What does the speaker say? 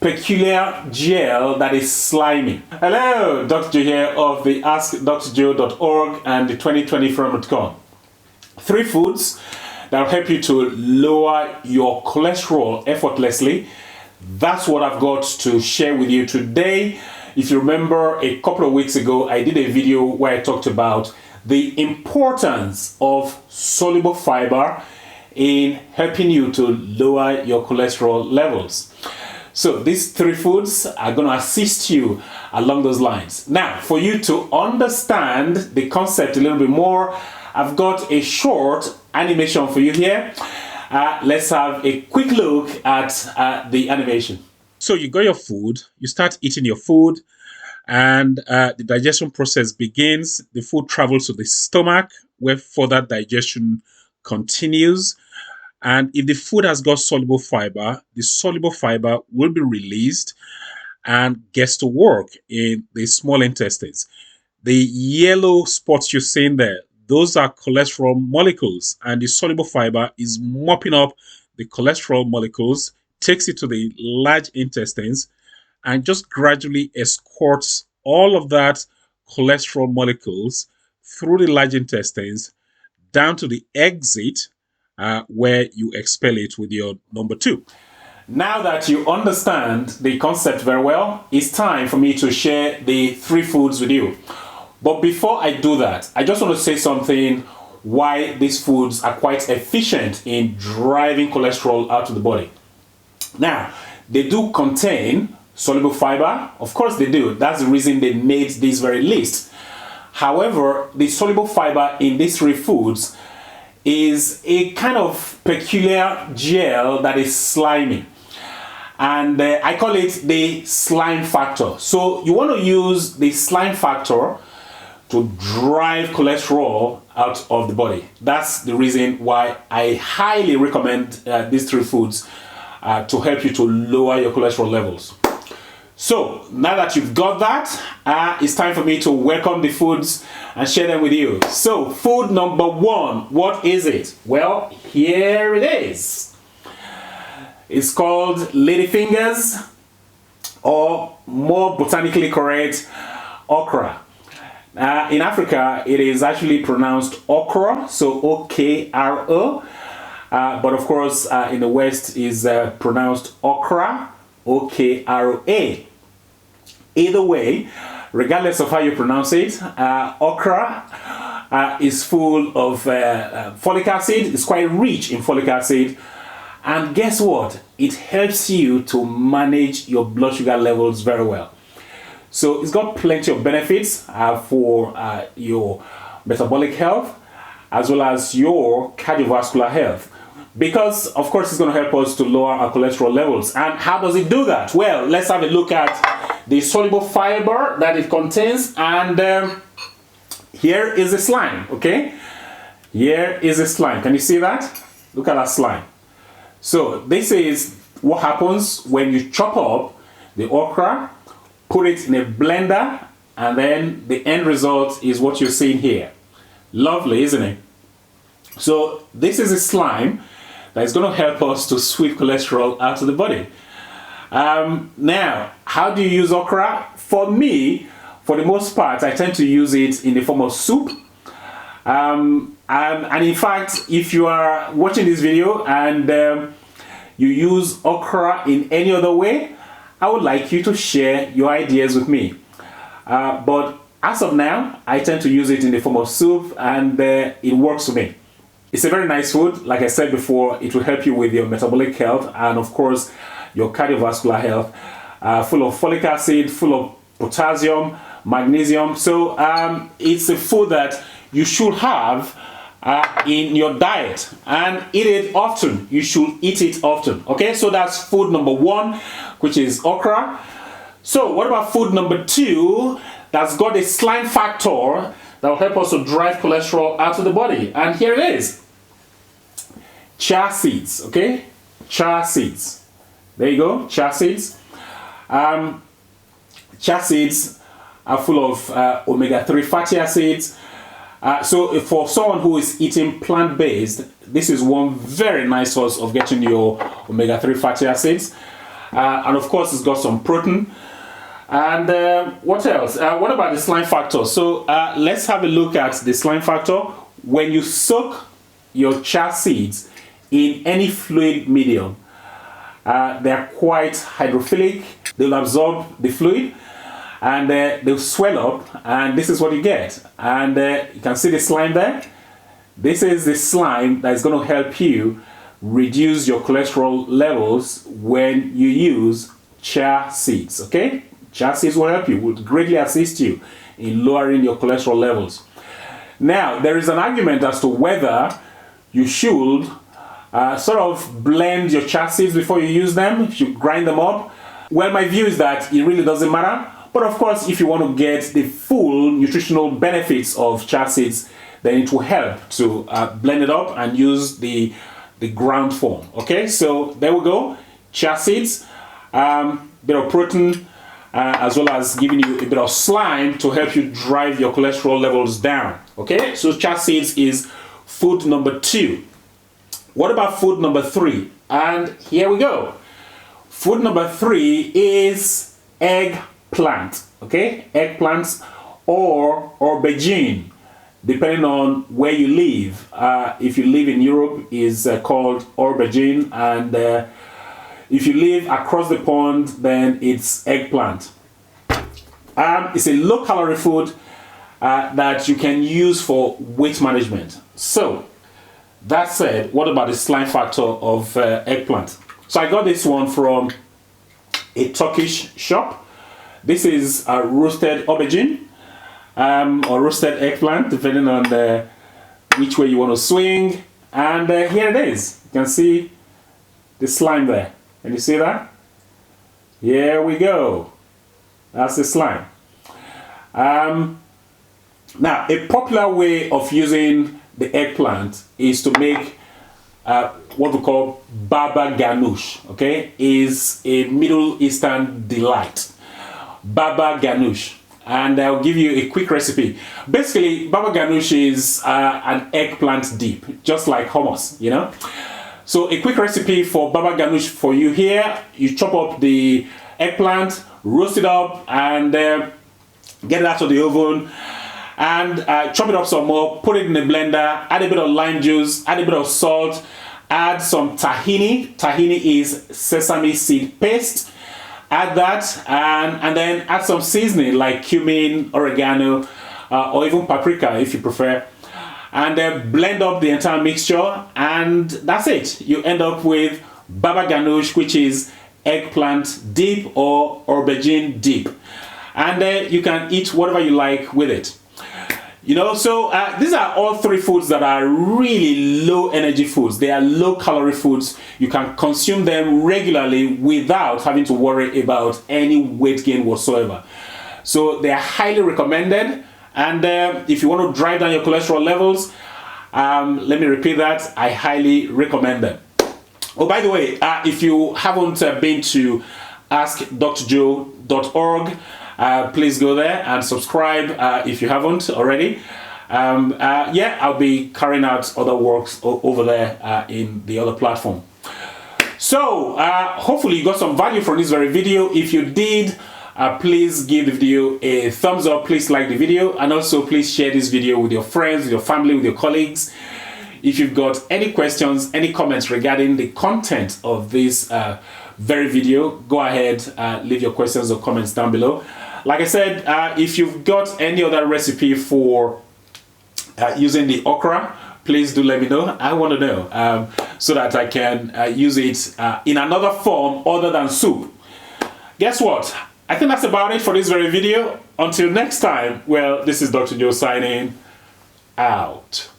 peculiar gel that is slimy. Hello, Dr. Joe here of the AskDrJoe.org and the 2020forum.com. 3 foods that will help you to lower your cholesterol effortlessly. That's what I've got to share with you today. If you remember, a couple of weeks ago, I did a video where I talked about the importance of soluble fiber in helping you to lower your cholesterol levels. So these 3 foods are going to assist you along those lines. Now, for you to understand the concept a little bit more, I've got a short animation for you here. Let's have a quick look at the animation. So you got your food, you start eating your food, and the digestion process begins. The food travels to the stomach, where further digestion continues. And if the food has got soluble fiber, the soluble fiber will be released and gets to work in the small intestines. The yellow spots you're seeing there, those are cholesterol molecules, and the soluble fiber is mopping up the cholesterol molecules, takes it to the large intestines, and just gradually escorts all of that cholesterol molecules through the large intestines down to the exit, where you expel it with your number 2. Now that you understand the concept very well, it's time for me to share the 3 foods with you. But before I do that, I just want to say something why these foods are quite efficient in driving cholesterol out of the body. Now, they do contain soluble fiber. Of course they do. That's the reason they made this very list. However, the soluble fiber in these 3 foods is a kind of peculiar gel that is slimy. And I call it the slime factor. So you want to use the slime factor to drive cholesterol out of the body. That's the reason why I highly recommend these 3 foods to help you to lower your cholesterol levels. So now that you've got that, it's time for me to welcome the foods and share them with you. So food number 1, what is it? Well, here it is. It's called ladyfingers, or more botanically correct, okra. In Africa, it is actually pronounced okra, so O-K-R-O. But of course, in the West is pronounced okra, O-K-R-O-A. Either way, regardless of how you pronounce it, okra is full of folic acid. It's quite rich in folic acid. And guess what? It helps you to manage your blood sugar levels very well. So it's got plenty of benefits for your metabolic health as well as your cardiovascular health. Because, of course, it's going to help us to lower our cholesterol levels. And how does it do that? Well, let's have a look at the soluble fiber that it contains. And here is the slime, okay? Here is the slime. Can you see that? Look at that slime. So this is what happens when you chop up the okra, put it in a blender, and then the end result is what you're seeing here. Lovely, isn't it? So this is a slime that is going to help us to sweep cholesterol out of the body. Now, how do you use okra? For me, for the most part, I tend to use it in the form of soup. And in fact, if you are watching this video and you use okra in any other way, I would like you to share your ideas with me. But as of now, I tend to use it in the form of soup, and it works for me. It's a very nice food. Like I said before, it will help you with your metabolic health and, of course, your cardiovascular health. Full of folic acid, full of potassium, magnesium. So it's a food that you should have in your diet, and eat it often. You should eat it often. Okay, so that's food number 1, which is okra. So what about food number 2 that's got a slime factor that will help us to drive cholesterol out of the body? And here it is. Chia seeds, okay? Chia seeds. There you go, chia seeds. Chia seeds are full of omega-3 fatty acids. So for someone who is eating plant-based, this is one very nice source of getting your omega-3 fatty acids. and of course it's got some protein. And what else? What about the slime factor? So let's have a look at the slime factor. When you soak your chia seeds in any fluid medium, they're quite hydrophilic. They'll absorb the fluid and they'll swell up, and this is what you get. And you can see the slime there. This is the slime that is going to help you reduce your cholesterol levels when you use chia seeds. Okay, chia seeds will help you, will greatly assist you in lowering your cholesterol levels. Now, there is an argument as to whether you should sort of blend your chia seeds before you use them, if you grind them up. Well, my view is that it really doesn't matter. But of course, if you want to get the full nutritional benefits of chia seeds, then it will help to blend it up and use the ground form. Okay, so there we go. Chia seeds, bit of protein, as well as giving you a bit of slime to help you drive your cholesterol levels down. Okay, so chia seeds is food number 2. What about food number 3? And here we go. Food number 3 is eggplant. Okay, eggplants or aubergine, depending on where you live. If you live in Europe, is called aubergine, and if you live across the pond, then it's eggplant. It's a low-calorie food that you can use for weight management. So, that said, what about the slime factor of eggplant? So I got this one from a Turkish shop. This is a roasted aubergine. Or roasted eggplant, depending on which way you want to swing. And here it is. You can see the slime there. Can you see that? Here we go. That's the slime. Now, a popular way of using the eggplant is to make what we call baba ganoush. Okay, is a Middle Eastern delight. Baba ganoush. And I'll give you a quick recipe. Basically, baba ganoush is an eggplant dip, just like hummus, you know. So a quick recipe for baba ganoush for you here. You chop up the eggplant, roast it up, and get it out of the oven. And chop it up some more, put it in a blender, add a bit of lime juice, add a bit of salt, add some tahini. Tahini is sesame seed paste. Add that, and then add some seasoning like cumin, oregano, or even paprika if you prefer. And then blend up the entire mixture, and that's it. You end up with baba ganoush, which is eggplant dip or aubergine dip. And you can eat whatever you like with it. You know, so these are all 3 foods that are really low energy foods. They are low calorie foods. You can consume them regularly without having to worry about any weight gain whatsoever. So they are highly recommended. And if you want to drive down your cholesterol levels, let me repeat that, I highly recommend them. Oh, by the way, if you haven't been to askdrjoe.org, please go there and subscribe if you haven't already. Yeah, I'll be carrying out other works over there in the other platform. So hopefully you got some value from this very video. If you did, please give the video a thumbs up, please like the video, and also please share this video with your friends, with your family, with your colleagues. If you've got any questions, any comments regarding the content of this very video, go ahead, leave your questions or comments down below. Like I said, if you've got any other recipe for using the okra, please do let me know. I want to know so that I can use it in another form other than soup. Guess what? I think that's about it for this very video. Until next time, well, this is Dr. Joe signing out.